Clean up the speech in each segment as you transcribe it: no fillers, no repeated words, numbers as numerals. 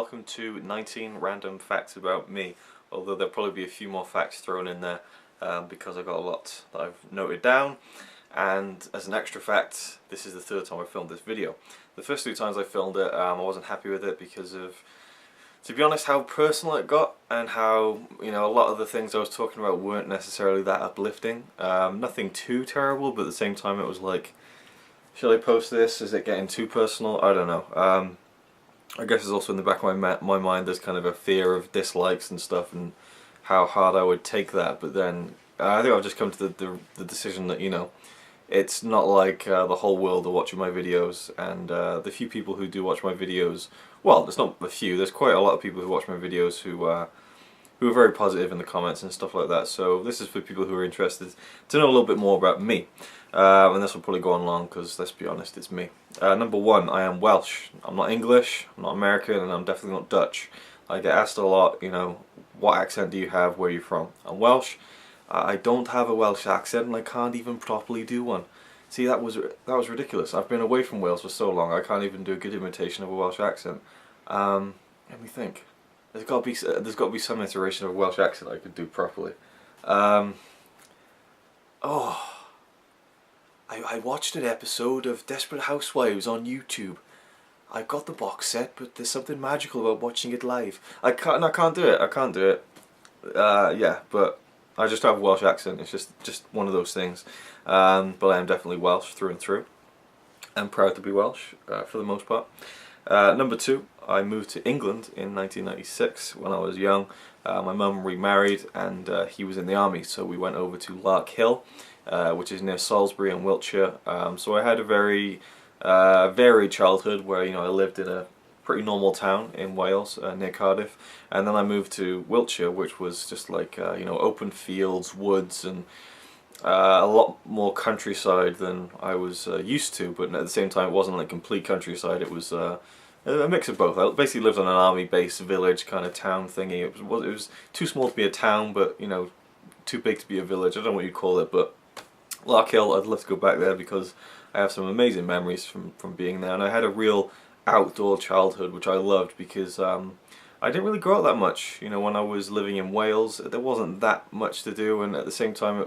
welcome to 19 random facts about me, although there'll probably be a few more facts thrown in there because I've got a lot that I've noted down. And as an extra fact, this is the third time I filmed this video. The first two times I filmed it, I wasn't happy with it because of, to be honest, how personal it got and how, a lot of the things I was talking about weren't necessarily that uplifting. Nothing too terrible, but at the same time it was like, should I post this? Is it getting too personal? I don't know. I guess it's also in the back of my mind there's kind of a fear of dislikes and stuff and how hard I would take that, but then I think I've just come to the decision that, it's not like the whole world are watching my videos, and the few people who do watch my videos, well, there's not a few, there's quite a lot of people who watch my videos who are very positive in the comments and stuff like that, so this is for people who are interested to know a little bit more about me. And this will probably go on long because, let's be honest, it's me. Number one, I am Welsh. I'm not English, I'm not American, and I'm definitely not Dutch. I get asked a lot, what accent do you have, where are you from? I'm Welsh. I don't have a Welsh accent and I can't even properly do one. See, that was ridiculous. I've been away from Wales for so long, I can't even do a good imitation of a Welsh accent. Let me think. There's got to be some iteration of a Welsh accent I could do properly. I watched an episode of Desperate Housewives on YouTube. I got the box set, but there's something magical about watching it live. I can't do it. Yeah, but I just have a Welsh accent. It's just one of those things. But I am definitely Welsh through and through. I'm proud to be Welsh for the most part. Number two, I moved to England in 1996 when I was young. My mum remarried and he was in the army, so we went over to Larkhill, which is near Salisbury in Wiltshire. So I had a very varied childhood where I lived in a pretty normal town in Wales near Cardiff, and then I moved to Wiltshire, which was just like open fields, woods, and a lot more countryside than I was used to. But at the same time, it wasn't like complete countryside. It was a mix of both. I basically lived on an army base village kind of town thingy. It was too small to be a town, but too big to be a village. I don't know what you call it, but Larkhill, I'd love to go back there because I have some amazing memories from being there, and I had a real outdoor childhood, which I loved because I didn't really go out that much. When I was living in Wales, there wasn't that much to do, and at the same time,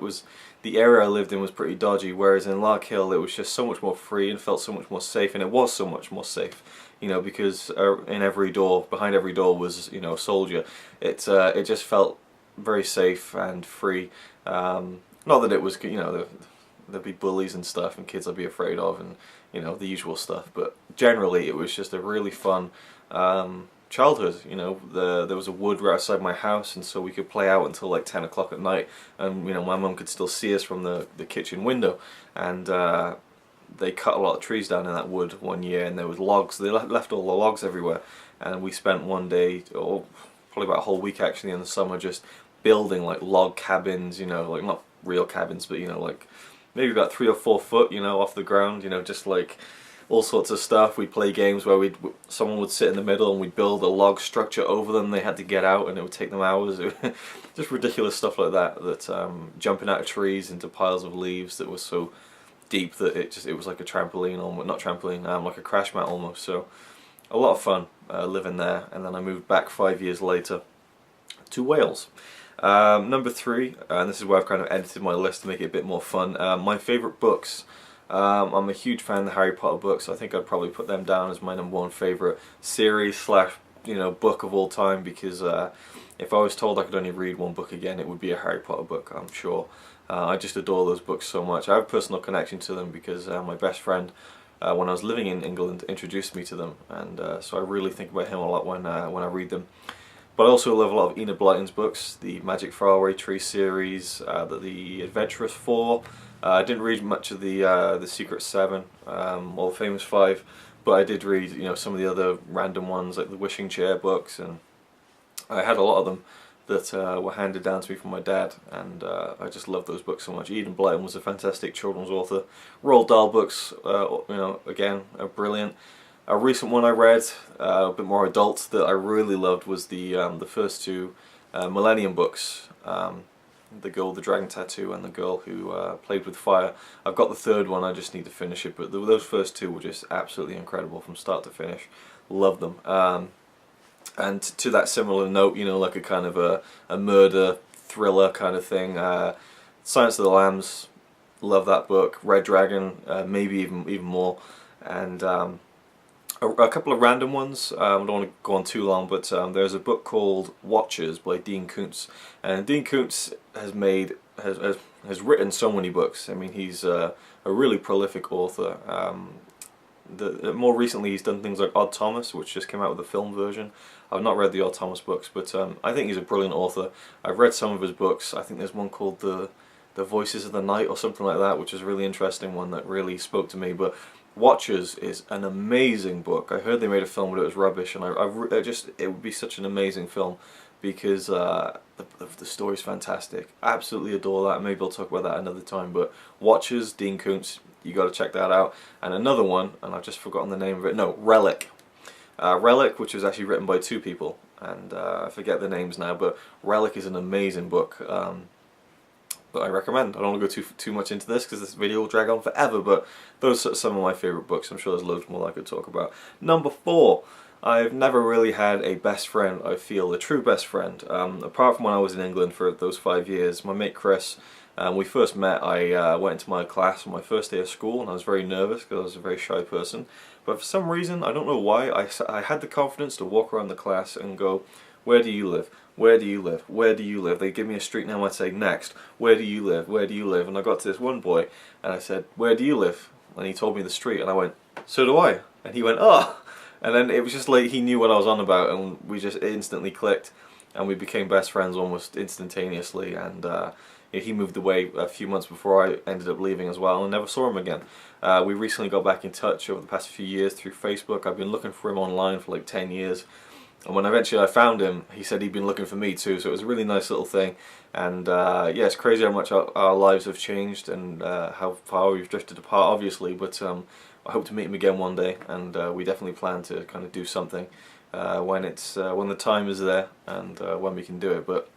the area I lived in was pretty dodgy. Whereas in Larkhill, it was just so much more free and felt so much more safe, and it was so much more safe. Because behind every door was a soldier. It just felt very safe and free. Not that it was, there'd be bullies and stuff and kids I'd be afraid of and, the usual stuff. But generally it was just a really fun childhood. There was a wood right outside my house, and so we could play out until like 10 o'clock at night. And, my mum could still see us from the kitchen window. And they cut a lot of trees down in that wood one year, and there was logs. They left all the logs everywhere. And we spent one day, or probably about a whole week actually in the summer, just building like log cabins, like not real cabins, but like maybe about 3 or 4 foot, off the ground, just like all sorts of stuff. We'd play games where someone would sit in the middle and we'd build a log structure over them. They had to get out, and it would take them hours. Just ridiculous stuff like that. Jumping out of trees into piles of leaves that were so deep that it was like a trampoline, or not trampoline, like a crash mat almost. So a lot of fun living there. And then I moved back 5 years later to Wales. Number three, and this is where I've kind of edited my list to make it a bit more fun. My favourite books. I'm a huge fan of the Harry Potter books. I think I'd probably put them down as my number one favourite series slash book of all time, because if I was told I could only read one book again, it would be a Harry Potter book, I'm sure. I just adore those books so much. I have a personal connection to them because my best friend, when I was living in England, introduced me to them, and so I really think about him a lot when I read them. But I also love a lot of Enid Blyton's books, the Magic Faraway Tree series, the Adventurous Four. I didn't read much of the Secret Seven or the Famous Five, but I did read some of the other random ones like the Wishing Chair books, and I had a lot of them that were handed down to me from my dad, and I just love those books so much. Enid Blyton was a fantastic children's author. Roald Dahl books, again, are brilliant. A recent one I read, a bit more adult, that I really loved was the first two Millennium books. The Girl with the Dragon Tattoo and The Girl Who Played with Fire. I've got the third one, I just need to finish it, but those first two were just absolutely incredible from start to finish. Loved them. And to that similar note, you know, like a kind of a murder thriller kind of thing. Silence of the Lambs, love that book. Red Dragon, maybe even more. And a couple of random ones. I don't want to go on too long, but there's a book called Watchers by Dean Koontz, and Dean Koontz has written so many books. I mean, he's a really prolific author. More recently, he's done things like Odd Thomas, which just came out with a film version. I've not read the Odd Thomas books, but I think he's a brilliant author. I've read some of his books. I think there's one called The Voices of the Night or something like that, which is a really interesting one that really spoke to me. But Watchers is an amazing book. I heard they made a film, but it was rubbish, and it would be such an amazing film because the story's fantastic. Absolutely adore that. Maybe I'll talk about that another time. But Watchers, Dean Koontz, you got to check that out. And another one, and I've just forgotten the name of it. No, Relic. Relic, which was actually written by two people, and I forget the names now. But Relic is an amazing book. But I recommend. I don't want to go too much into this because this video will drag on forever, but those are some of my favourite books. I'm sure there's loads more I could talk about. Number 4, I've never really had a best friend, I feel, a true best friend. Apart from when I was in England for those 5 years, my mate Chris, when we first met, I went into my class on my first day of school, and I was very nervous because I was a very shy person. But for some reason, I don't know why, I had the confidence to walk around the class and go, "Where do you live? Where do you live? Where do you live?" They give me a street name, I'd say, "Next, where do you live? Where do you live?" And I got to this one boy, and I said, "Where do you live?" And he told me the street, and I went, "So do I." And he went, "Oh." And then it was just like he knew what I was on about, and we just instantly clicked, and we became best friends almost instantaneously. And he moved away a few months before I ended up leaving as well, and never saw him again. We recently got back in touch over the past few years through Facebook. I've been looking for him online for like 10 years. And when eventually I found him, he said he'd been looking for me too, so it was a really nice little thing. And yeah, it's crazy how much our lives have changed and how far we've drifted apart, obviously, but I hope to meet him again one day, and we definitely plan to kind of do something when the time is there and when we can do it. But,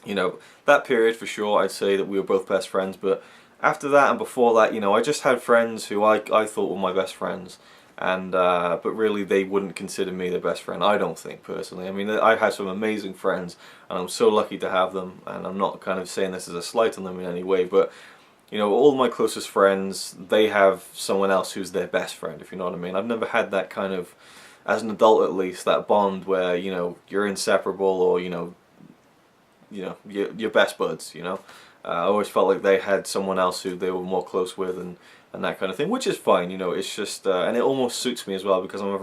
you know, that period for sure, I'd say that we were both best friends, but after that and before that, you know, I just had friends who I thought were my best friends. And but really they wouldn't consider me their best friend, I don't think, personally. I mean, I have some amazing friends, and I'm so lucky to have them, and I'm not kind of saying this as a slight on them in any way, but, you know, all my closest friends, they have someone else who's their best friend, if you know what I mean. I've never had that kind of, as an adult at least, that bond where, you know, you're inseparable, or, you know, you're best buds, you know. I always felt like they had someone else who they were more close with, and that kind of thing, which is fine, you know. It's just, and it almost suits me as well, because I'm a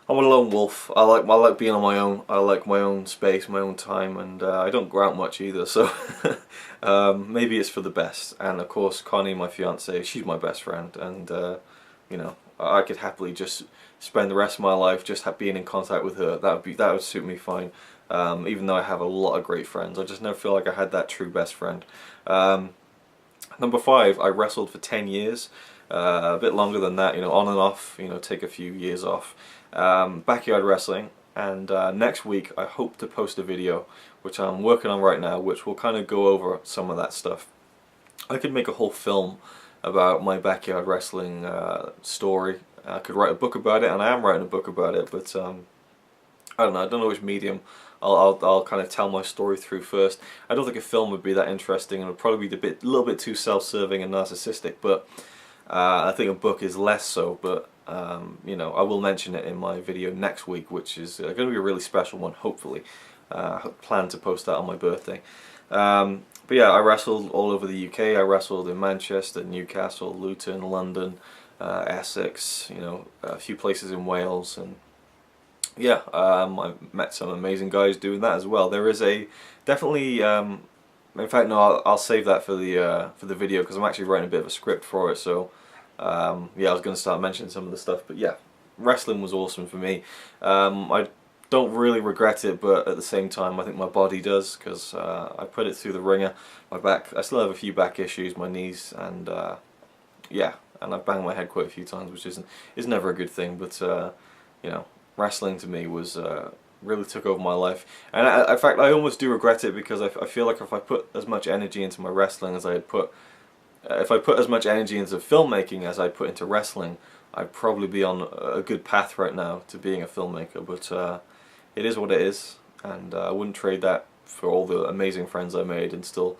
lone wolf. I like being on my own. I like my own space, my own time, and I don't go out much either, so maybe it's for the best. And of course, Connie, my fiance, she's my best friend, and you know, I could happily just spend the rest of my life just being in contact with her. That would suit me fine. Even though I have a lot of great friends, I just never feel like I had that true best friend. Number 5, I wrestled for 10 years, a bit longer than that, you know, on and off, you know, take a few years off. Backyard wrestling, and next week I hope to post a video, which I'm working on right now, which will kind of go over some of that stuff. I could make a whole film about my backyard wrestling story. I could write a book about it, and I am writing a book about it, but I don't know which medium I'll kind of tell my story through first. I don't think a film would be that interesting, and it would probably be a little bit too self-serving and narcissistic, but I think a book is less so. But you know, I will mention it in my video next week, which is going to be a really special one, hopefully. I plan to post that on my birthday. But yeah, I wrestled all over the UK. I wrestled in Manchester, Newcastle, Luton, London, Essex, you know, a few places in Wales, and yeah, I met some amazing guys doing that as well. There is definitely, in fact, no, I'll save that for the video, because I'm actually writing a bit of a script for it. So yeah, I was going to start mentioning some of the stuff, but yeah, wrestling was awesome for me. I don't really regret it, but at the same time, I think my body does, because I put it through the ringer. My back, I still have a few back issues, my knees, and yeah, and I've banged my head quite a few times, which is never a good thing, but you know, wrestling to me was really took over my life, and in fact I almost do regret it, because I feel like if I put as much energy into my wrestling as I had put, if I put as much energy into filmmaking as I put into wrestling, I'd probably be on a good path right now to being a filmmaker. But it is what it is, and I wouldn't trade that for all the amazing friends I made and still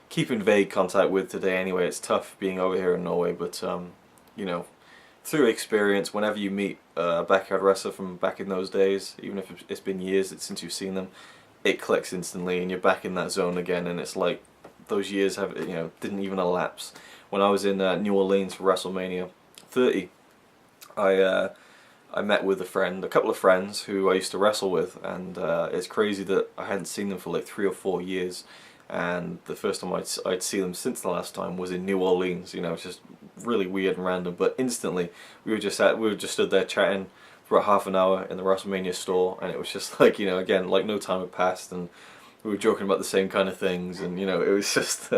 keep in vague contact with today anyway. It's tough being over here in Norway, but you know, through experience, whenever you meet a backyard wrestler from back in those days, even if it's been years since you've seen them, it clicks instantly and you're back in that zone again, and it's like those years have, you know, didn't even elapse. When I was in New Orleans for WrestleMania 30, I met with a couple of friends who I used to wrestle with, and it's crazy that I hadn't seen them for like 3 or 4 years, and the first time I'd see them since the last time was in New Orleans. You know, it's just really weird and random, but instantly we were just stood there chatting for about half an hour in the WrestleMania store, and it was just like, you know, again, like no time had passed, and we were joking about the same kind of things, and you know, it was just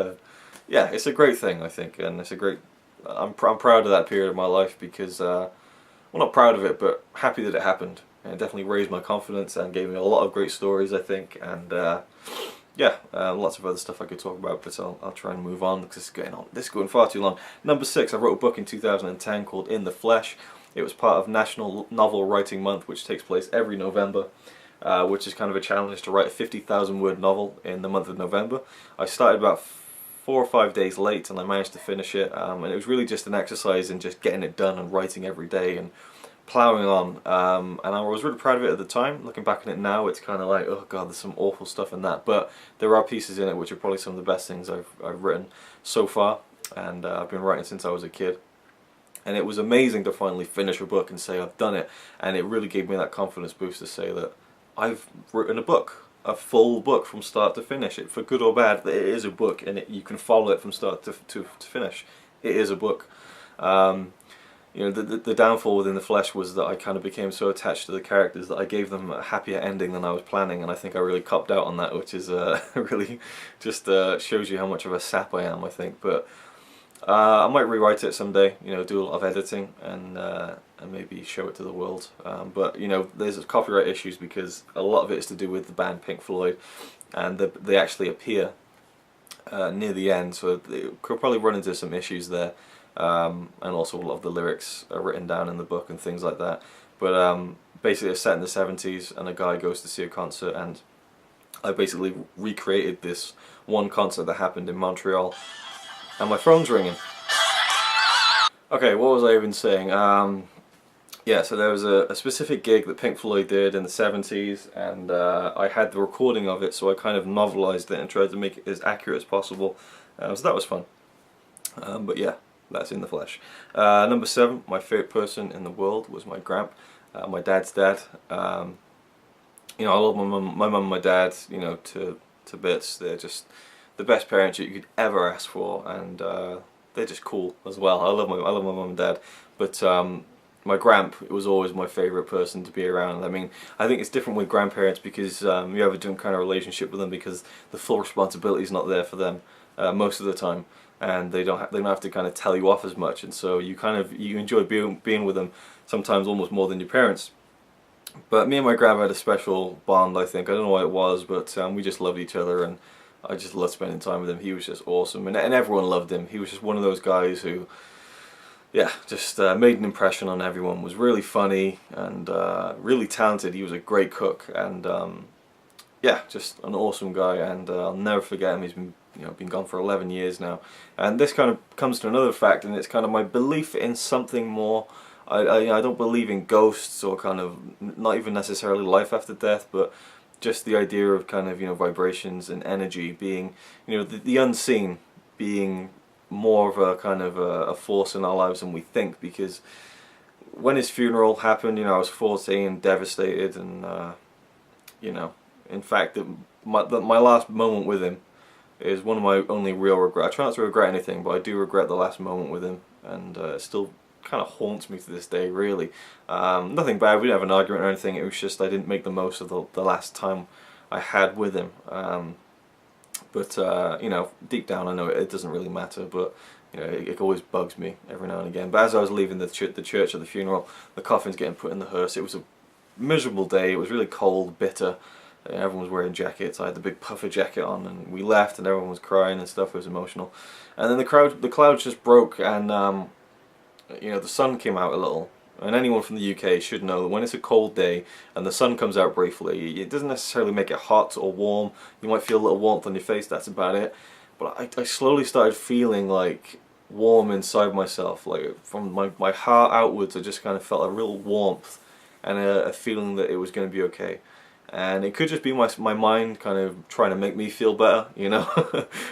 yeah, it's a great thing, I think, and it's a great, I'm proud of that period of my life, because well, not proud of it, but happy that it happened. And it definitely raised my confidence and gave me a lot of great stories, I think, and yeah, lots of other stuff I could talk about, but I'll try and move on because this is going far too long. Number 6, I wrote a book in 2010 called In the Flesh. It was part of National Novel Writing Month, which takes place every November, which is kind of a challenge to write a 50,000 word novel in the month of November. I started about 4 or 5 days late, and I managed to finish it, and it was really just an exercise in just getting it done and writing every day and ploughing on, and I was really proud of it at the time. Looking back on it now, it's kind of like, oh god, there's some awful stuff in that, but there are pieces in it which are probably some of the best things I've written so far, and I've been writing since I was a kid. And it was amazing to finally finish a book and say I've done it, and it really gave me that confidence boost to say that I've written a book, a full book from start to finish. It, for good or bad, it is a book, and you can follow it from start to finish. It is a book. You know, the downfall within the Flesh was that I kind of became so attached to the characters that I gave them a happier ending than I was planning, and I think I really copped out on that, which is really just shows you how much of a sap I am, I think. But I might rewrite it someday, you know, do a lot of editing and maybe show it to the world. But you know, there's copyright issues because a lot of it is to do with the band Pink Floyd, and they actually appear near the end, so they could probably run into some issues there. And also a lot of the lyrics are written down in the book and things like that. But basically it's set in the 70s, and a guy goes to see a concert, and I basically recreated this one concert that happened in Montreal. And my phone's ringing. Okay, what was I even saying? Yeah, so there was a specific gig that Pink Floyd did in the 70s, and I had the recording of it, so I kind of novelized it and tried to make it as accurate as possible. So that was fun. But yeah, that's In the Flesh. Number 7, my favourite person in the world was my gramp, my dad's dad. You know, I love my mum and my dad, you know, to bits. They're just the best parents you could ever ask for, and they're just cool as well. I love my mum and dad, but my gramp, it was always my favourite person to be around. I mean, I think it's different with grandparents because you have a different kind of relationship with them because the full responsibility is not there for them most of the time, and they don't have to kind of tell you off as much, and so you enjoy being with them sometimes almost more than your parents. But me and my grandpa had a special bond, I think. I don't know what it was, but we just loved each other, and I just loved spending time with him. He was just awesome, and everyone loved him. He was just one of those guys who, yeah, just made an impression on everyone. Was really funny and really talented. He was a great cook, and yeah, just an awesome guy. And I'll never forget him. He's been gone for 11 years now. And this kind of comes to another fact, and it's kind of my belief in something more. I don't believe in ghosts or kind of not even necessarily life after death, but just the idea of kind of vibrations and energy being the unseen being more of a kind of a force in our lives than we think. Because when his funeral happened, I was 14, devastated, and in fact, my last moment with him is one of my only real regrets. I try not to regret anything, but I do regret the last moment with him, and it still kind of haunts me to this day, really. Nothing bad, we didn't have an argument or anything, it was just I didn't make the most of the last time I had with him. But deep down I know it doesn't really matter, but it always bugs me every now and again. But as I was leaving the church at the funeral, the coffin's getting put in the hearse. It was a miserable day, it was really cold, bitter. Everyone was wearing jackets. I had the big puffer jacket on, and we left, and everyone was crying and stuff. It was emotional, and then the clouds just broke, and the sun came out a little, And anyone from the UK should know that when it's a cold day and the sun comes out briefly, it doesn't necessarily make it hot or warm. You might feel a little warmth on your face, that's about it. But I slowly started feeling like warm inside myself, like from my heart outwards. I just kind of felt a real warmth and a feeling that it was going to be okay. And it could just be my mind kind of trying to make me feel better, you know,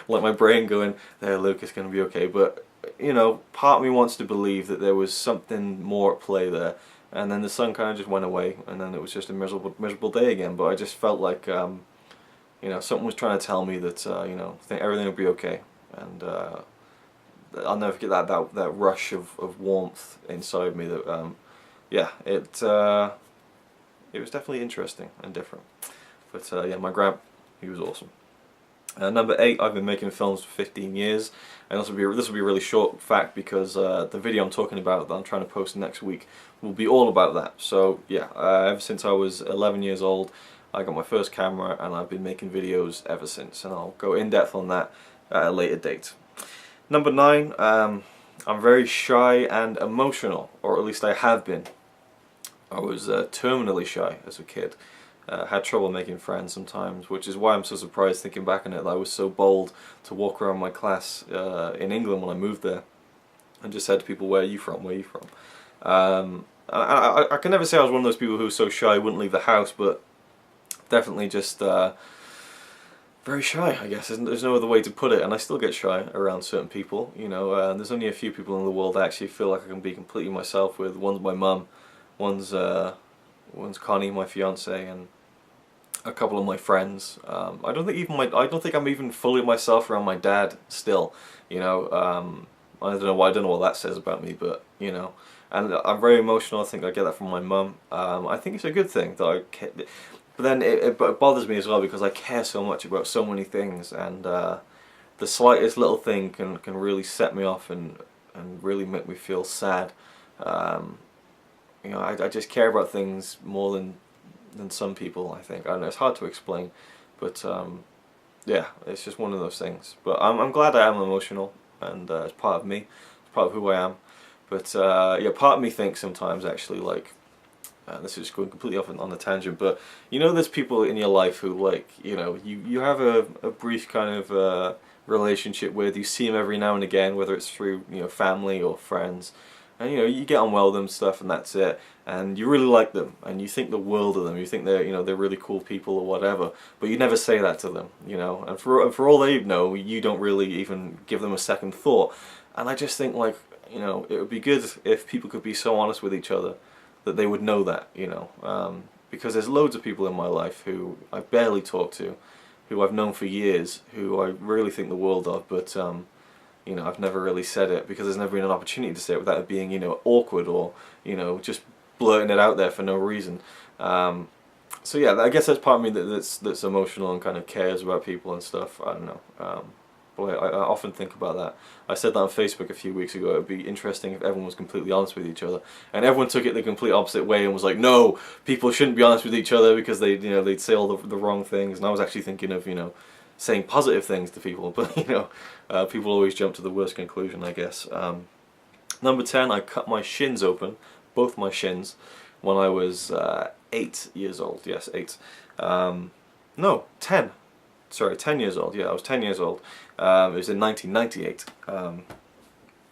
like my brain going, there, Luke, it's going to be okay. But, you know, part of me wants to believe that there was something more at play there. And then the sun kind of just went away, and then it was just a miserable day again. But I just felt like, you know, something was trying to tell me that, you know, everything will be okay. And I'll never forget that rush of warmth inside me. That, yeah, it was definitely interesting and different. But yeah, my grab, he was awesome. Number 8, I've been making films for 15 years, and this will be a really short fact because the video I'm talking about that I'm trying to post next week will be all about that. So yeah, ever since I was 11 years old, I got my first camera, and I've been making videos ever since, and I'll go in depth on that at a later date. Number 9, I'm very shy and emotional, or at least I have been. I was terminally shy as a kid. Had trouble making friends sometimes, which is why I'm so surprised thinking back on it that I was so bold to walk around my class in England when I moved there and just said to people, where are you from, where are you from? I can never say I was one of those people who was so shy I wouldn't leave the house, but definitely just very shy, I guess. There's no other way to put it, and I still get shy around certain people, you know. There's only a few people in the world I actually feel like I can be completely myself with. One's my mum, one's Connie, my fiance, and a couple of my friends. I don't think I'm even fully myself around my dad still. You know, I don't know what that says about me, but you know, and I'm very emotional. I think I get that from my mum. I think it's a good thing that I care, but then it bothers me as well because I care so much about so many things, and the slightest little thing can really set me off and really make me feel sad. You know, I just care about things more than some people, I think. I don't know, it's hard to explain, but yeah, it's just one of those things. But I'm glad I am emotional, and it's part of me, it's part of who I am. But yeah, part of me thinks sometimes actually, like, this is going completely off on a tangent, but you know, there's people in your life who, like, you know, you have a brief kind of relationship with, you see them every now and again, whether it's through, you know, family or friends. And you know, you get on well with them, stuff, and that's it. And you really like them, and you think the world of them. You think they're, you know, they're really cool people or whatever. But you never say that to them, you know. And for all they know, you don't really even give them a second thought. And I just think, like, you know, it would be good if people could be so honest with each other that they would know that, you know. Because there's loads of people in my life who I barely talk to, who I've known for years, who I really think the world of, but you know, I've never really said it because there's never been an opportunity to say it without it being, you know, awkward or, you know, just blurting it out there for no reason. So yeah, I guess that's part of me that's emotional and kind of cares about people and stuff. I don't know. Boy, I often think about that. I said that on Facebook a few weeks ago. It would be interesting if everyone was completely honest with each other, and everyone took it the complete opposite way and was like, "No, people shouldn't be honest with each other because they, you know, they'd say all the wrong things." And I was actually thinking of, you know, saying positive things to people, but you know, people always jump to the worst conclusion, I guess. Number 10, I cut my shins open, both my shins, when I was 8 years old. Yes, 8. No, 10. Sorry, 10 years old. Yeah, I was 10 years old. It was in 1998.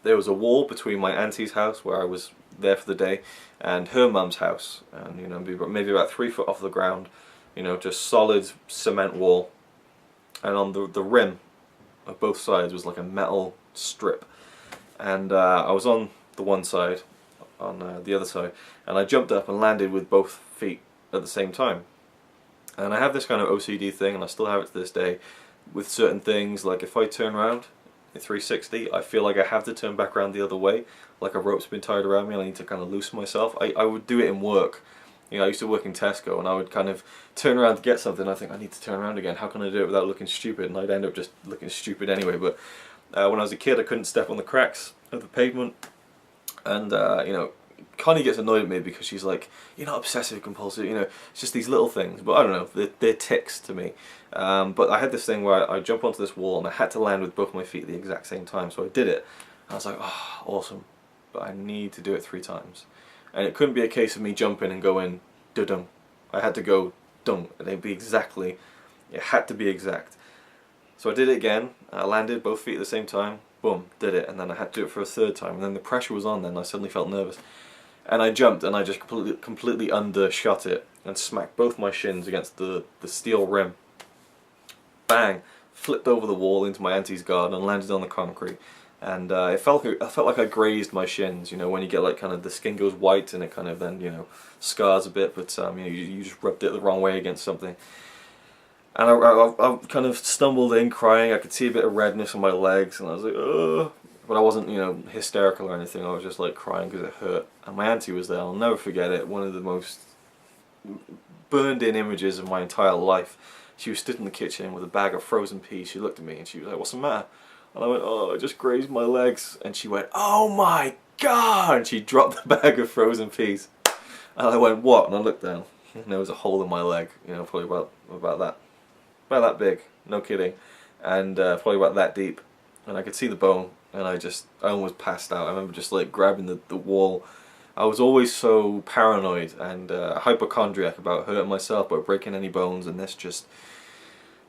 There was a wall between my auntie's house, where I was there for the day, and her mum's house, and you know, maybe about 3 foot off the ground. You know, just solid cement wall. And on the rim of both sides was like a metal strip, and I was on the one side, on the other side, and I jumped up and landed with both feet at the same time. And I have this kind of OCD thing, and I still have it to this day, with certain things. Like if I turn around in 360, I feel like I have to turn back around the other way, like a rope's been tied around me and I need to kind of loosen myself. I would do it in work. You know, I used to work in Tesco, and I would kind of turn around to get something. I think I need to turn around again. How can I do it without looking stupid? And I'd end up just looking stupid anyway. But when I was a kid, I couldn't step on the cracks of the pavement, and you know, Connie gets annoyed at me because she's like, "You're not obsessive compulsive." You know, it's just these little things. But I don't know, they're tics to me. But I had this thing where I jump onto this wall, and I had to land with both my feet at the exact same time. So I did it. And I was like, "Oh, awesome!" But I need to do it 3 times. and it couldn't be a case of me jumping and going dum. I had to go dum, and it'd be exactly. It had to be exact. So I did it again. I landed both feet at the same time. Boom, did it, and then I had to do it for a third time, and then the pressure was on. Then I suddenly felt nervous, and I jumped, and I just completely undershot it and smacked both my shins against the steel rim. Bang! Flipped over the wall into my auntie's garden and landed on the concrete. And I felt like I grazed my shins. You know, when you get like kind of the skin goes white and it kind of then scars a bit, but you just rubbed it the wrong way against something. And I kind of stumbled in crying. I could see a bit of redness on my legs, and I was like, ugh. But I wasn't, hysterical or anything. I was just like crying because it hurt. And my auntie was there. I'll never forget it. One of the most burned-in images of my entire life. She was stood in the kitchen with a bag of frozen peas. She looked at me and she was like, "What's the matter?" And I went, "Oh, I just grazed my legs." And she went, "Oh my God!" And she dropped the bag of frozen peas. And I went, "What?" And I looked down, and there was a hole in my leg. Probably about that big, no kidding, and probably about that deep. And I could see the bone, and I almost passed out. I remember just like grabbing the wall. I was always so paranoid and hypochondriac about hurting myself, about breaking any bones, and this just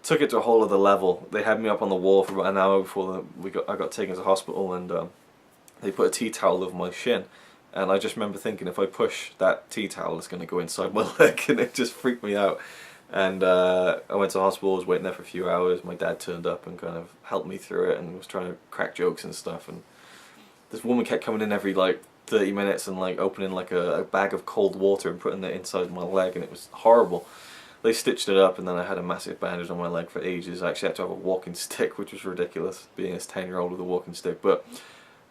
took it to a whole other level. They had me up on the wall for about an hour before I got taken to hospital, and they put a tea towel over my shin. And I just remember thinking, if I push that tea towel, it's going to go inside my leg, and it just freaked me out. And I went to the hospital, was waiting there for a few hours. My dad turned up and kind of helped me through it and was trying to crack jokes and stuff. And this woman kept coming in every like 30 minutes and like opening like a bag of cold water and putting it inside my leg, and it was horrible. They stitched it up, and then I had a massive bandage on my leg for ages. I actually had to have a walking stick, which was ridiculous, being a 10-year-old with a walking stick. But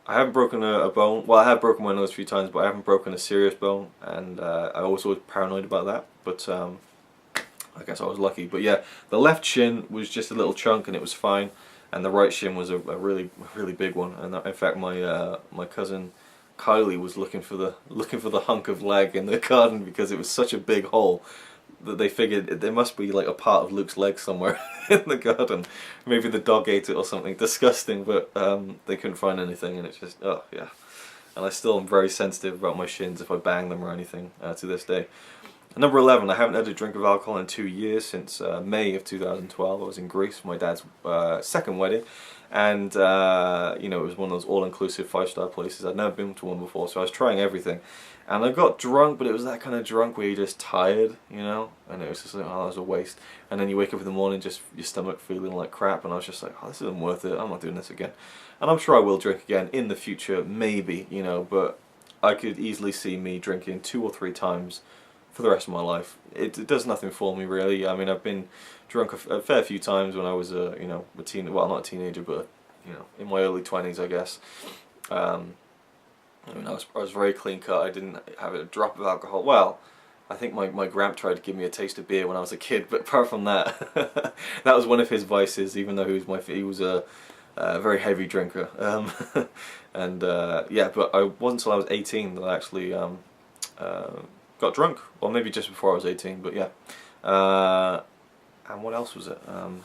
I haven't broken a bone. Well, I have broken my nose a few times, but I haven't broken a serious bone, and I was always paranoid about that. But I guess I was lucky. But yeah, the left shin was just a little chunk, and it was fine, and the right shin was a really big one. And in fact, my cousin Kylie was looking for the hunk of leg in the garden because it was such a big hole that they figured there must be like a part of Luke's leg somewhere in the garden. Maybe the dog ate it or something disgusting, but they couldn't find anything, and it's just, oh yeah. And I still am very sensitive about my shins if I bang them or anything to this day. Number 11, I haven't had a drink of alcohol in 2 years, since May of 2012. I was in Greece for my dad's second wedding, and it was one of those all-inclusive 5-star places. I'd never been to one before, so I was trying everything. And I got drunk, but it was that kind of drunk where you're just tired, and it was just like, oh, that was a waste. And then you wake up in the morning, just your stomach feeling like crap, and I was just like, oh, this isn't worth it, I'm not doing this again. And I'm sure I will drink again in the future, maybe, but I could easily see me drinking 2 or 3 times for the rest of my life. It does nothing for me, really. I mean, I've been drunk a fair few times when I was a well, not a teenager, but in my early 20s, I guess. I was very clean cut. I didn't have a drop of alcohol. Well, I think my gramp tried to give me a taste of beer when I was a kid, but apart from that, that was one of his vices. Even though he was a very heavy drinker, yeah. But I wasn't until I was 18 that I actually got drunk, or maybe just before I was 18. But yeah. And what else was it? What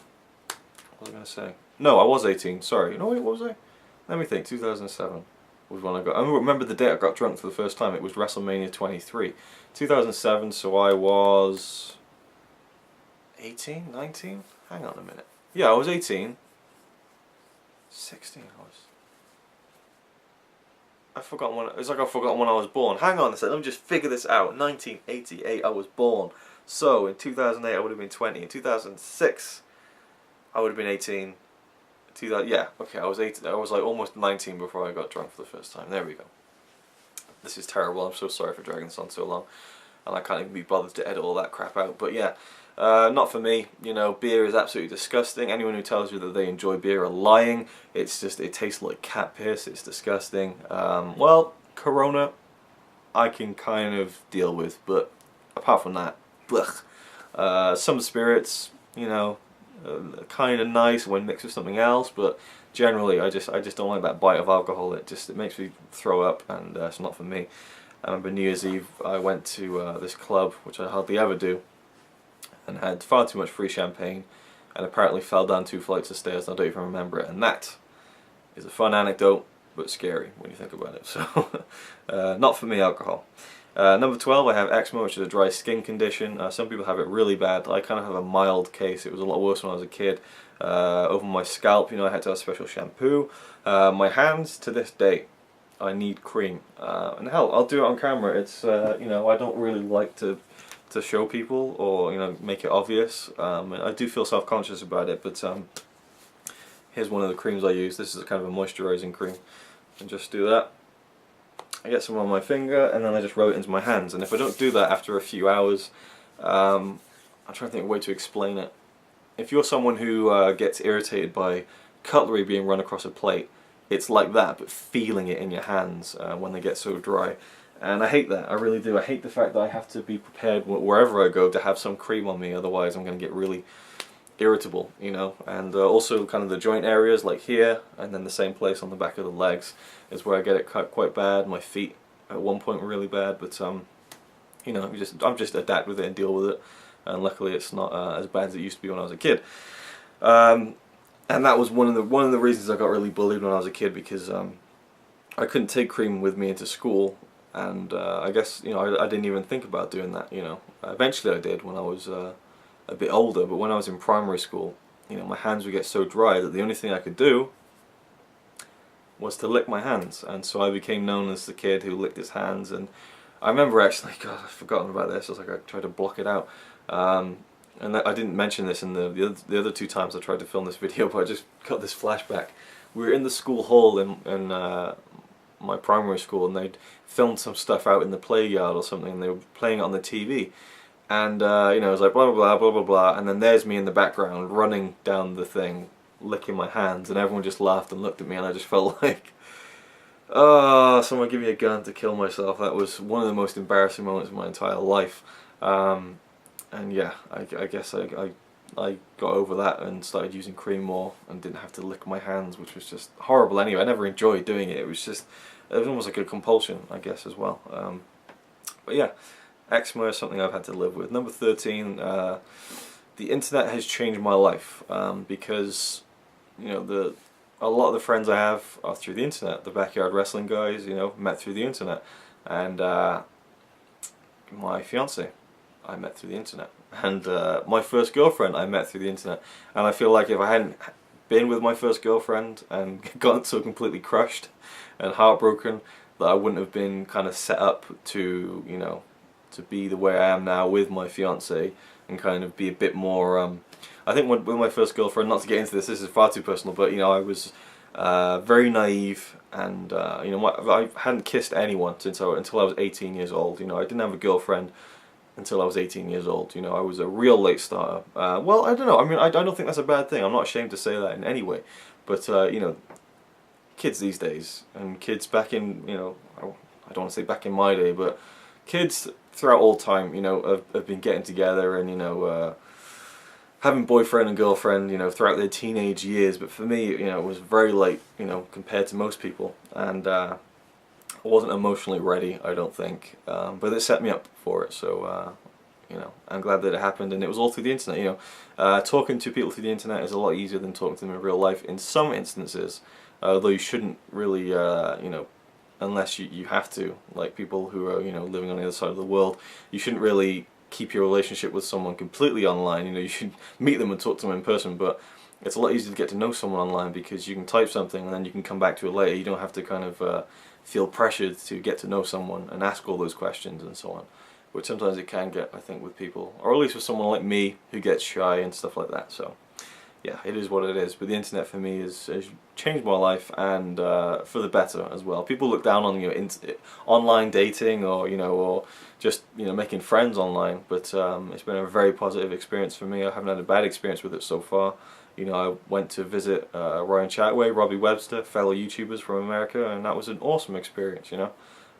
was I going to say? No, I was 18. Sorry. What was I? Let me think. 2007. Was when I remember the day I got drunk for the first time. It was WrestleMania 23, 2007. So I was 18, 19. Hang on a minute. Yeah, I was 18. 16. I've forgotten when. It's like I've forgotten when I was born. Hang on a second. Let me just figure this out. 1988. I was born. So in 2008 I would have been 20. In 2006 I would have been 18. Yeah, okay, I was 18. I was like almost 19 before I got drunk for the first time. There we go. This is terrible. I'm so sorry for dragging this on so long, and I can't even be bothered to edit all that crap out. But yeah, not for me. Beer is absolutely disgusting. Anyone who tells you that they enjoy beer are lying. It tastes like cat piss. It's disgusting. Well, Corona, I can kind of deal with, but apart from that, blech. Some spirits, kind of nice when mixed with something else, but generally I just don't like that bite of alcohol. It makes me throw up, and it's not for me. I remember New Year's Eve I went to this club, which I hardly ever do, and had far too much free champagne, and apparently fell down 2 flights of stairs, and I don't even remember it. And that is a fun anecdote, but scary when you think about it. So not for me, alcohol. Number 12, I have eczema, which is a dry skin condition. Some people have it really bad. I kind of have a mild case. It was a lot worse when I was a kid. Over my scalp, you know, I had to have special shampoo. My hands, to this day, I need cream. And hell, I'll do it on camera. It's, you know, I don't really like to show people or, you know, make it obvious. I do feel self-conscious about it, but here's one of the creams I use. This is a kind of a moisturizing cream. And just do that. I get some on my finger and then I just rub it into my hands. And if I don't do that after a few hours, I'm trying to think of a way to explain it. If you're someone who gets irritated by cutlery being run across a plate, it's like that, but feeling it in your hands when they get so dry. And I hate that, I really do. I hate the fact that I have to be prepared wherever I go to have some cream on me, otherwise I'm going to get really irritable, you know. And also kind of the joint areas, like here, and then the same place on the back of the legs is where I get it quite bad. My feet at one point were really bad, but you know, I'm just adapt with it and deal with it. And luckily it's not as bad as it used to be when I was a kid. And that was one of the reasons I got really bullied when I was a kid, because I couldn't take cream with me into school, and I guess, you know, I didn't even think about doing that, you know. Eventually I did when I was a bit older, but when I was in primary school, you know, my hands would get so dry that the only thing I could do was to lick my hands, and so I became known as the kid who licked his hands. And I remember actually, God, I've forgotten about this. I was like, I tried to block it out. And I didn't mention this in the other two times I tried to film this video, but I just got this flashback. We were in the school hall in my primary school, and they'd filmed some stuff out in the play yard or something, and they were playing it on the TV. And you know, it was like blah blah blah blah blah blah, and then there's me in the background running down the thing, licking my hands, and everyone just laughed and looked at me, and I just felt like, oh, someone give me a gun to kill myself. That was one of the most embarrassing moments of my entire life. And yeah, I guess I got over that and started using cream more and didn't have to lick my hands, which was just horrible anyway. I never enjoyed doing it. It was almost like a compulsion, I guess, as well. But yeah, eczema is something I've had to live with. Number 13, the internet has changed my life, because, you know, a lot of the friends I have are through the internet. The backyard wrestling guys, you know, met through the internet, and my fiance I met through the internet, and my first girlfriend I met through the internet. And I feel like if I hadn't been with my first girlfriend and gotten so completely crushed and heartbroken, that I wouldn't have been kind of set up to, you know, to be the way I am now with my fiance and kind of be a bit more. I think with my first girlfriend, not to get into this is far too personal, but you know, I was very naive, and you know, I hadn't kissed anyone until I was 18 years old. You know, I didn't have a girlfriend until I was 18 years old. You know, I was a real late starter. Well, I don't know. I mean, I don't think that's a bad thing. I'm not ashamed to say that in any way. But you know, kids these days, and kids back in, you know, I don't want to say back in my day, but kids throughout all time, you know, have been getting together and, you know, having boyfriend and girlfriend, you know, throughout their teenage years. But for me, you know, it was very late, you know, compared to most people, and I wasn't emotionally ready, I don't think, but it set me up for it. So you know, I'm glad that it happened, and it was all through the internet. You know, talking to people through the internet is a lot easier than talking to them in real life in some instances, although you shouldn't really, you know, unless you have to, like people who are, you know, living on the other side of the world, you shouldn't really keep your relationship with someone completely online. You know, you should meet them and talk to them in person, but it's a lot easier to get to know someone online because you can type something and then you can come back to it later. You don't have to kind of feel pressured to get to know someone and ask all those questions and so on, which sometimes it can get, I think, with people, or at least with someone like me who gets shy and stuff like that. So yeah, it is what it is. But the internet for me has changed my life, and for the better as well. People look down on, you know, online dating, or, you know, or just, you know, making friends online, but it's been a very positive experience for me. I haven't had a bad experience with it so far. You know, I went to visit Ryan Chatway, Robbie Webster, fellow YouTubers from America, and that was an awesome experience, you know.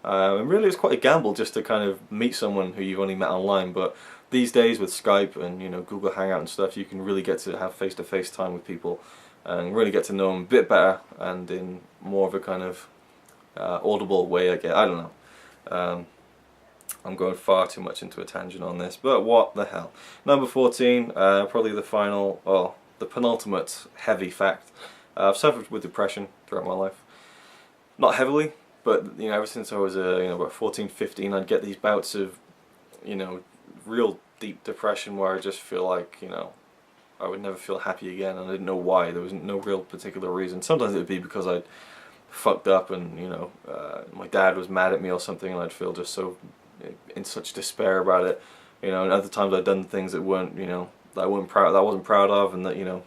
And really it's quite a gamble just to kind of meet someone who you've only met online, but these days with Skype and, you know, Google Hangout and stuff, you can really get to have face-to-face time with people and really get to know them a bit better, and in more of a kind of audible way, I guess. I don't know. I'm going far too much into a tangent on this, but what the hell. Number 14, probably the final, or the penultimate heavy fact. I've suffered with depression throughout my life. Not heavily, But you know, ever since I was about 14, 15, I'd get these bouts of real deep depression where I just feel like I would never feel happy again, and I didn't know why. There was no real particular reason. Sometimes it would be because I'd fucked up and my dad was mad at me or something, and I'd feel just so in such despair about it. And other times I'd done things that weren't that I wasn't proud of, and that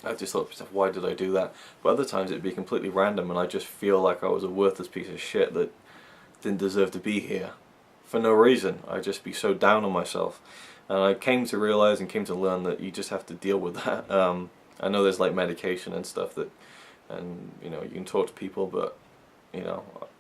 I just thought to myself, why did I do that? But other times it'd be completely random, and I just feel like I was a worthless piece of shit that didn't deserve to be here for no reason. I'd just be so down on myself. And I came to realize and came to learn that you just have to deal with that. I know there's like medication and stuff that, and you can talk to people, but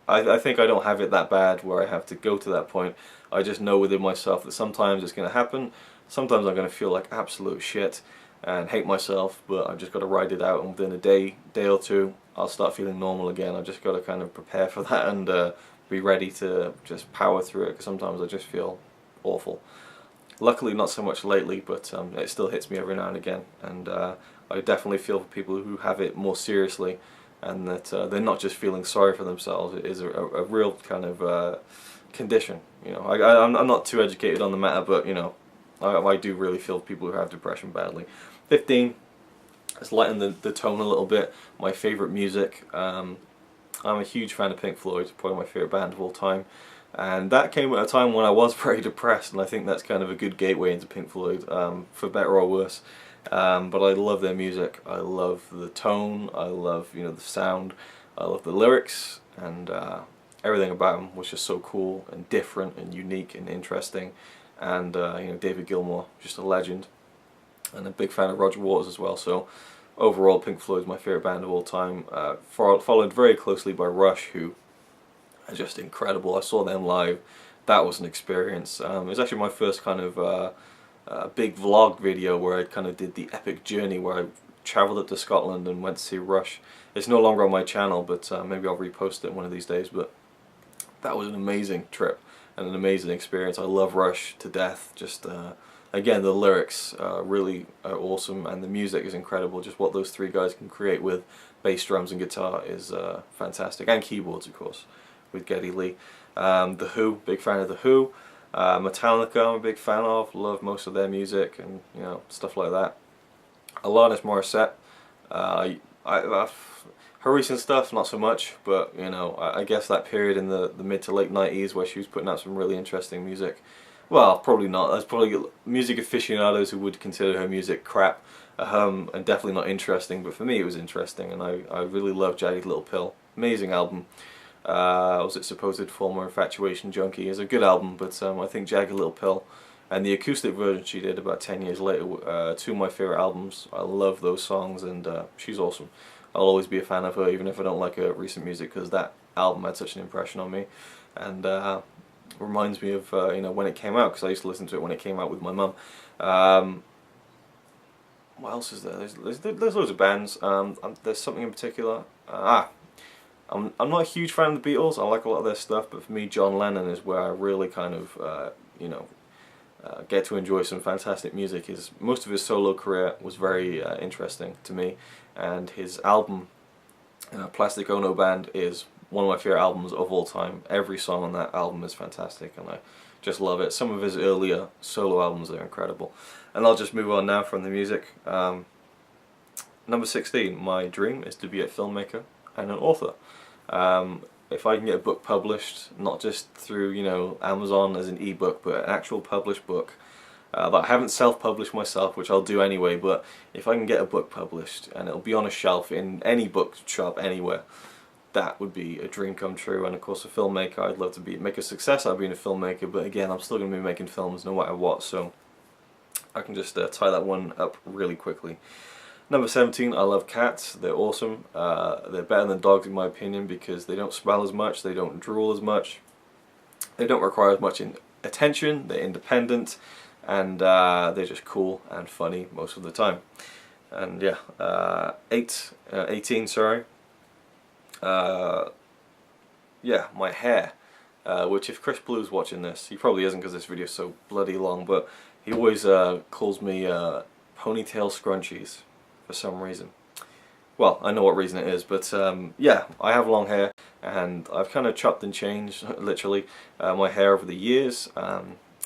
I think I don't have it that bad where I have to go to that point. I just know within myself that sometimes it's going to happen. Sometimes I'm going to feel like absolute shit and hate myself, but I've just got to ride it out, and within a day or two, I'll start feeling normal again. I've just got to kind of prepare for that and be ready to just power through it, because sometimes I just feel awful. Luckily not so much lately, but it still hits me every now and again, and I definitely feel for people who have it more seriously, and that they're not just feeling sorry for themselves. It is a real kind of condition. I'm not too educated on the matter, but I do really feel people who have depression badly. 15, let's lighten the tone a little bit. My favourite music, I'm a huge fan of Pink Floyd, probably my favourite band of all time. And that came at a time when I was very depressed, and I think that's kind of a good gateway into Pink Floyd, for better or worse. But I love their music, I love the tone, I love the sound, I love the lyrics, and everything about them was just so cool and different and unique and interesting. And David Gilmour, just a legend, and a big fan of Roger Waters as well. So overall, Pink Floyd is my favourite band of all time, followed very closely by Rush, who are just incredible. I saw them live. That was an experience. It was actually my first kind of big vlog video where I kind of did the epic journey where I travelled up to Scotland and went to see Rush. It's no longer on my channel, but maybe I'll repost it one of these days. But that was an amazing trip and an amazing experience. I love Rush to death. Just again, the lyrics really are awesome, and the music is incredible. Just what those three guys can create with bass, drums and guitar is fantastic, and keyboards of course with Geddy Lee. The Who, big fan of The Who. Metallica, I'm a big fan of, love most of their music and stuff like that. Alanis Morissette, her recent stuff not so much, but I guess that period in the mid to late 90s where she was putting out some really interesting music. Well, probably not. There's probably music aficionados who would consider her music crap, and definitely not interesting, but for me it was interesting, and I really love Jagged Little Pill. Amazing album. Was it Supposed Former Infatuation Junkie is a good album, but I think Jagged Little Pill and the acoustic version she did about 10 years later, two of my favourite albums. I love those songs, and she's awesome. I'll always be a fan of her, even if I don't like her recent music, because that album had such an impression on me, and reminds me of when it came out, because I used to listen to it when it came out with my mum. What else is there? There's loads of bands. There's something in particular. I'm not a huge fan of the Beatles. I like a lot of their stuff, but for me, John Lennon is where I really kind of get to enjoy some fantastic music. Most of his solo career was very interesting to me, and his album Plastic Ono Band is one of my favourite albums of all time. Every song on that album is fantastic, and I just love it. Some of his earlier solo albums are incredible. And I'll just move on now from the music. Number 16, my dream is to be a filmmaker and an author. If I can get a book published, not just through Amazon as an ebook, but an actual published book that I haven't self-published myself, which I'll do anyway, but if I can get a book published and it'll be on a shelf in any bookshop anywhere, that would be a dream come true. And of course, a filmmaker, I'd love to make a success out of being a filmmaker, but again, I'm still going to be making films no matter what, so I can just tie that one up really quickly. Number 17, I love cats. They're awesome. They're better than dogs in my opinion, because they don't smell as much, they don't drool as much, they don't require as much attention, they're independent, and they're just cool and funny most of the time. And yeah, 18, sorry. Yeah, my hair, which if Chris Blue's watching this, he probably isn't because this video is so bloody long, but he always calls me ponytail scrunchies for some reason. Well, I know what reason it is, but yeah, I have long hair, and I've kind of chopped and changed, literally, my hair over the years.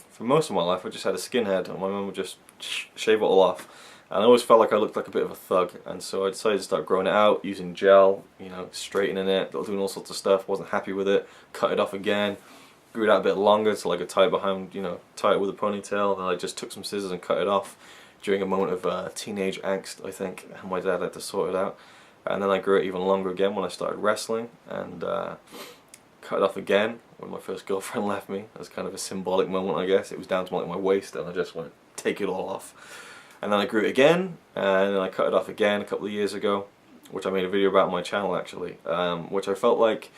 For most of my life, I just had a skinhead, and my mum would just shave it all off. And I always felt like I looked like a bit of a thug, and so I decided to start growing it out, using gel, you know, straightening it, doing all sorts of stuff. Wasn't happy with it, cut it off again, grew it out a bit longer so I could tie it behind, you know, tie it with a ponytail. Then I just took some scissors and cut it off during a moment of teenage angst, I think, and my dad had to sort it out. And then I grew it even longer again when I started wrestling, and cut it off again when my first girlfriend left me. It was kind of a symbolic moment, I guess. It was down to like my waist, and I just went, take it all off. And then I grew it again, and then I cut it off again a couple of years ago, which I made a video about on my channel actually, which I felt like,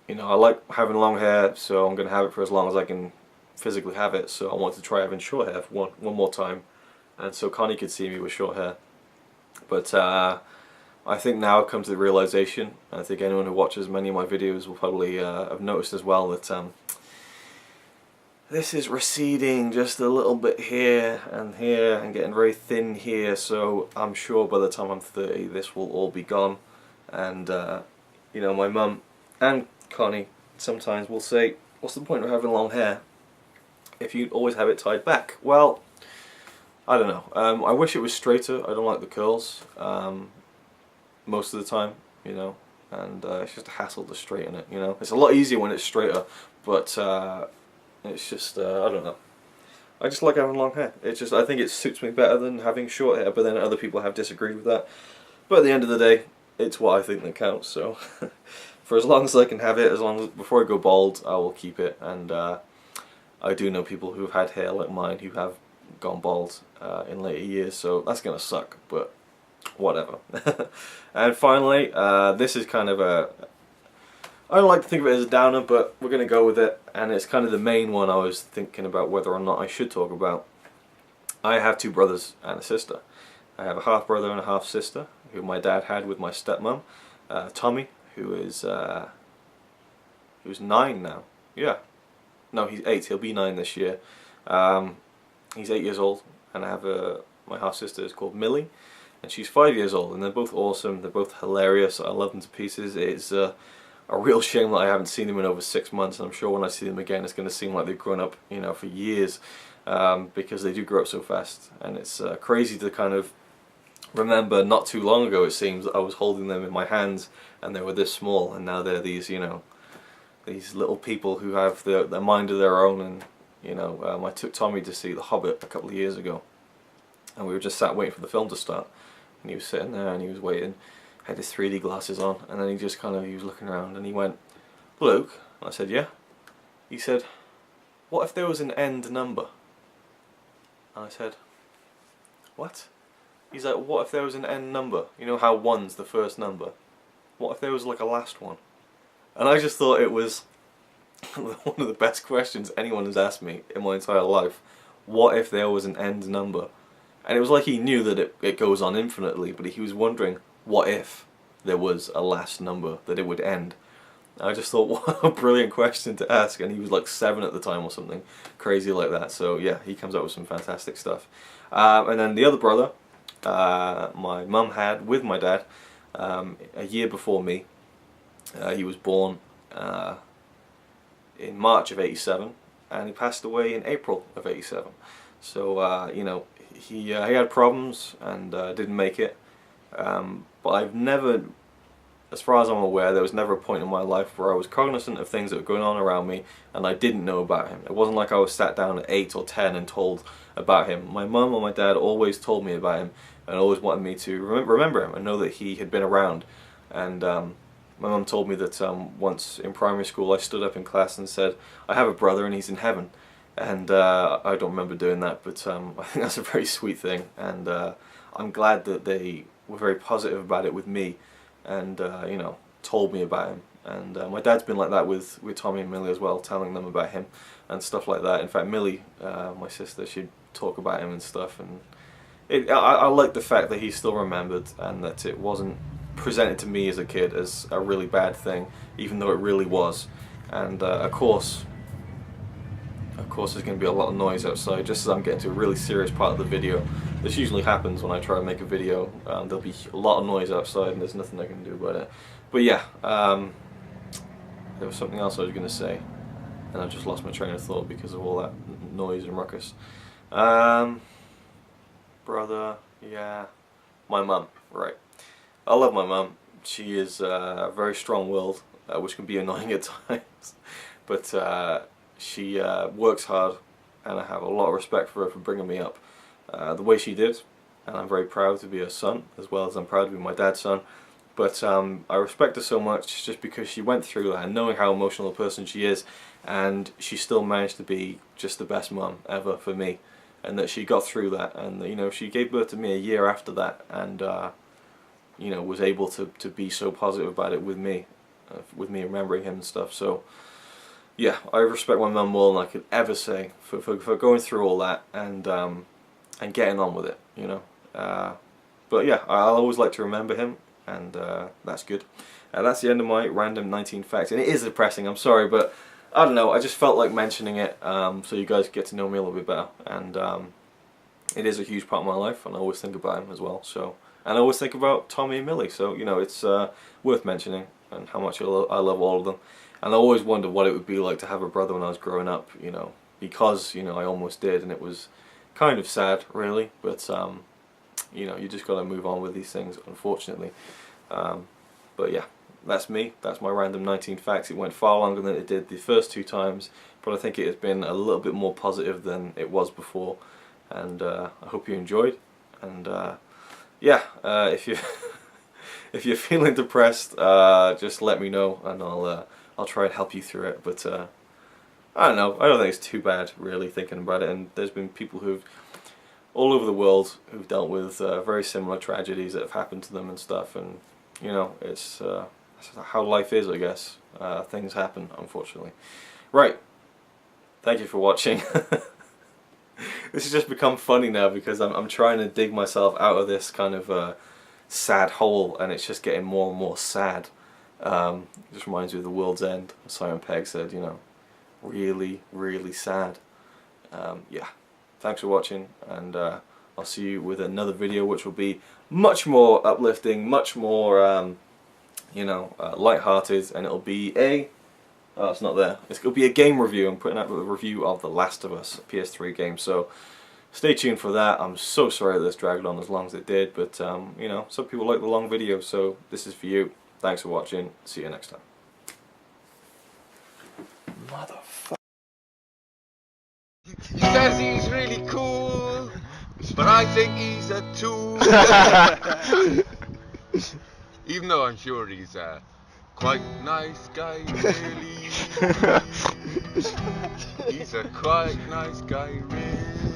you know, I like having long hair, so I'm going to have it for as long as I can physically have it, so I wanted to try having short hair for one more time, and so Connie could see me with short hair. But I think now I've come to the realization, and I think anyone who watches many of my videos will probably have noticed as well, that this is receding just a little bit here and getting very thin here, so I'm sure by the time I'm 30 this will all be gone. And you know, my mum and Connie sometimes will say, what's the point of having long hair if you always have it tied back? Well, I don't know. I wish it was straighter. I don't like the curls most of the time, you know, and it's just a hassle to straighten it, you know. It's a lot easier when it's straighter, but it's just, I don't know. I just like having long hair. It's just, I think it suits me better than having short hair, but then other people have disagreed with that. But at the end of the day, it's what I think that counts, so for as long as I can have it, as long as, before I go bald, I will keep it. And I do know people who've had hair like mine who have gone bald in later years, so that's gonna suck, but whatever. And finally, this is kind of a, I don't like to think of it as a downer, but we're going to go with it, and it's kind of the main one I was thinking about whether or not I should talk about. I have two brothers and a sister. I have a half brother and a half sister, who my dad had with my stepmom, Tommy, who's 9 now. Yeah, no, he's 8. He'll be 9 this year. He's 8 years old, and I have my half sister is called Millie, and she's 5 years old, and they're both awesome. They're both hilarious. I love them to pieces. It's a real shame that I haven't seen them in over 6 months, and I'm sure when I see them again it's going to seem like they've grown up, you know, for years, because they do grow up so fast. And it's crazy to kind of remember not too long ago, it seems, that I was holding them in my hands and they were this small, and now they're these, you know, these little people who have their mind of their own. And you know, I took Tommy to see The Hobbit a couple of years ago, and we were just sat waiting for the film to start, and he was sitting there and he was waiting, had his 3D glasses on, and then he just kind of, he was looking around and he went, "Luke?" And I said, "Yeah." He said, "What if there was an end number?" And I said, "What?" He's like, "What if there was an end number? You know how 1's the first number? What if there was like a last one?" And I just thought it was one of the best questions anyone has asked me in my entire life. What if there was an end number? And it was like he knew that it goes on infinitely, but he was wondering, what if there was a last number, that it would end? And I just thought, what a brilliant question to ask, and he was like 7 at the time or something crazy like that. So yeah, he comes up with some fantastic stuff. And then the other brother, my mum had with my dad a year before me. He was born in March of '87, and he passed away in April of '87. So you know, he had problems and didn't make it. But I've never, as far as I'm aware, there was never a point in my life where I was cognizant of things that were going on around me and I didn't know about him. It wasn't like I was sat down at 8 or 10 and told about him. My mum or my dad always told me about him and always wanted me to remember him and know that he had been around. And my mum told me that once in primary school I stood up in class and said, "I have a brother and he's in heaven." And I don't remember doing that, but I think that's a very sweet thing, and I'm glad that they were very positive about it with me, and you know, told me about him. And my dad's been like that with Tommy and Millie as well, telling them about him and stuff like that. In fact, Millie, my sister, she'd talk about him and stuff, and I like the fact that he's still remembered and that it wasn't presented to me as a kid as a really bad thing, even though it really was. And of course there's going to be a lot of noise outside, just as I'm getting to a really serious part of the video. This usually happens when I try to make a video. There'll be a lot of noise outside and there's nothing I can do about it. But yeah, there was something else I was going to say, and I just lost my train of thought because of all that noise and ruckus. Brother, yeah, my mum, right. I love my mum. She is very strong-willed, which can be annoying at times, but she works hard, and I have a lot of respect for her for bringing me up the way she did, and I'm very proud to be her son, as well as I'm proud to be my dad's son. But I respect her so much just because she went through that, and knowing how emotional a person she is, and she still managed to be just the best mum ever for me, and that she got through that, and you know, she gave birth to me a year after that, and you know, was able to be so positive about it with me remembering him and stuff. So yeah, I respect my mum more than I could ever say for going through all that and getting on with it, you know. But yeah, I'll always like to remember him, and that's good. That's the end of my random 19 facts, and it is depressing, I'm sorry, but I don't know, I just felt like mentioning it so you guys get to know me a little bit better, and it is a huge part of my life, and I always think about him as well. So, and I always think about Tommy and Millie, so you know, it's worth mentioning, and how much I love all of them. And I always wondered what it would be like to have a brother when I was growing up, you know, because, you know, I almost did, and it was kind of sad, really, but you know, you just got to move on with these things, unfortunately. But yeah, that's me. That's my random 19 facts. It went far longer than it did the first 2 times, but I think it has been a little bit more positive than it was before, and I hope you enjoyed. And yeah, if you if you're feeling depressed, just let me know, and I'll try and help you through it. But I don't know. I don't think it's too bad, really, thinking about it. And there's been people who've all over the world who've dealt with very similar tragedies that have happened to them and stuff. And you know, it's how life is, I guess. Things happen, unfortunately. Right. Thank you for watching. This has just become funny now because I'm trying to dig myself out of this kind of sad hole, and it's just getting more and more sad. It just reminds me of The World's End. Simon Pegg said, you know, really, really sad. Yeah, thanks for watching, and I'll see you with another video which will be much more uplifting, much more, you know, light-hearted, and it'll be a... Oh, it's not there. It'll be a game review. I'm putting out a review of The Last of Us, a PS3 game, so stay tuned for that. I'm so sorry that this dragged on as long as it did, but you know, some people like the long videos, so this is for you. Thanks for watching. See you next time. Motherfucker. He says he's really cool, but I think he's a tool. Even though I'm sure he's a quite nice guy, really. He's a quite nice guy, really.